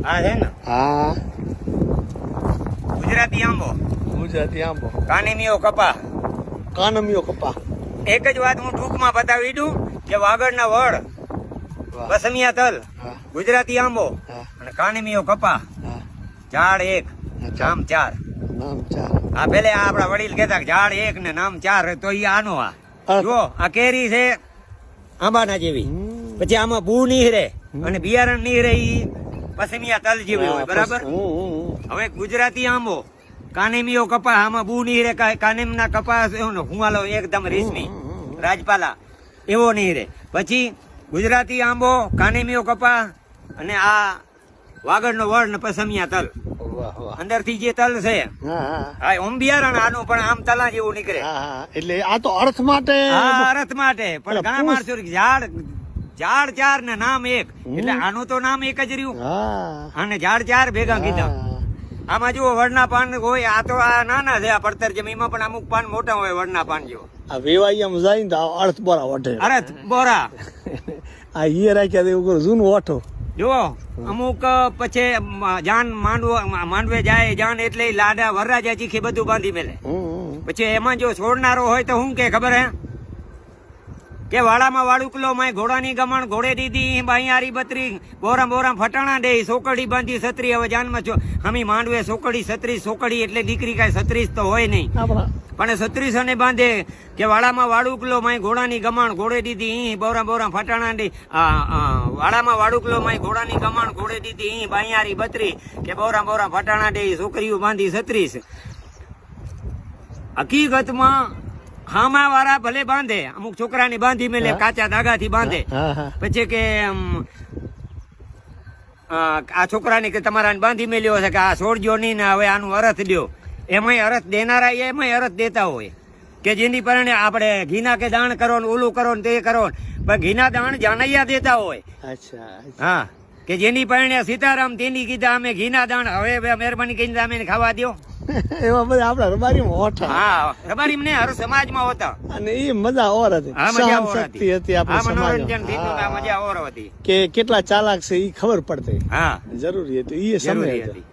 હા છે ને હા ગુજરાતી આંબો, ગુજરાતી આંબો, કાનીમીઓ કપા. કાનમીઓ કપા. એક જ વાત હું ટૂંકમાં બતાવી દઉં કે વાગડના વડ, વાહ. બસમિયા તલ, હા ગુજરાતી આંબો હા અને કાનીમીઓ કપા. હા ઝાડ એક, નામ ચાર. નામ ચાર. આ પેલે આપડા વડીલ કહેતા કે ઝાડ એક ને નામ ચાર, તો ઈ આનો આ જો આ કેરી છે આંબાના જેવી, પછી આમાં બુ નીહરે અને બિયારણ નીહરે, ઈ પસમિયા તલ જેવી હોય, બરાબર. હવે ગુજરાતી આંબો, કાનીમીઓ કપા, આમાં બુ નીહરે, કાનીમના કપા હુંવાલો એકદમ રેશમી રાજપાલા એવો નીહરે. પછી ગુજરાતી આંબો, કાનીમીઓ કપા અને આ વાગડનો વડ ને પસમિયા તલ. વાહ વાહ. અંદર થી જે તલ છે હા ઓમ બિયારણ આનું, પણ આમ તલા જેવું નીકળે. એટલે આ તો અર્થ માટે. હા અર્થ માટે, પણ ઘણા માણસો ઝાડ ચાર ને નામ એક, એટલે આનું તો નામ એક જ રહ્યું. અને ઝાડ ચાર ભેગા કીધા. આમાં જુઓ વડના પાન હોય, આ તો આ નાના છે આ પડતર જમીનમાં, પણ અમુક પાન મોટા હોય વડના પાન જેવો. આ વેવાઈ આમ જાય ને તો અર્થ બોરા વઢે. અર્થ બોરા આ હીએ રાખ્યા એવું જૂનું ઓઠો. જુઓ અમુક પછી જાન માંડવે જાય, જાન એટલે લાડા વરરાજા ચીખી બધું બાંધી મેલે. પછી એમાં જો છોડનારો હોય તો શું કે ખબર હે કે વાડામાં વાળુકલો માય ઘોડાની ગમણ, ઘોડે દીધી બાઈયારી બત્રી, બોરામ ફટાણા દે, સોકડી બાંધી છત્રી. હવે જાનમાં છો હમી માંડવે સોકડી છત્રીસ, સોકડી એટલે દીકરી કાંઈ છત્રીસ તો હોય નહીં, પણ 36 ને બાંધે કે વાડામાં વાળુકલો માય ઘોડાની ગમણ, ઘોડે દીધી બોરામ ફટાણા દે. વાડામાં વાળુકલો માય ઘોડાની ગમણ, ઘોડે દીધી બાઈયારી બત્રી કે બોરામ ફટાણા દે, છોકરીઓ બાંધી 36. હકીકતમાં હામા વાળા ભલે બાંધે, અમુક છોકરાની બાંધી મેલે, કાચા ધાગાથી બાંધે. પછી કે આ છોકરાની કે તમારા બાંધી મેલ્યો છે કે આ છોડજો નહીં ને હવે આનું અરથ દ્યો. એમાંય અરથ દેનારા એમાંય અરથ દેતા હોય કે જેની પરણે આપણે ઘીના કે દાણ કરો ને ઓલું કરો ને તે કરો, પણ ઘીના દાણ જાનૈયા દેતા હોય. હા કે જેની પરણે સીતારામ તેની કીધા અમે ઘીના દાણ, હવે મહેરબાની કરીને અમે ખાવા દો. એમાં બધા આપડા રબારીમાં હોઠા. હા રબારી ને હર સમાજમાં હોતા, અને એ મજા ઓર હતી. હા મજા ઓર શક્તિ હતી આપણા મનોરંજન થતું, મજા ઓર હતી કે કેટલા ચાલાક છે એ ખબર પડતી. હા જરૂરી હતી એ સમય જરૂરી હતી.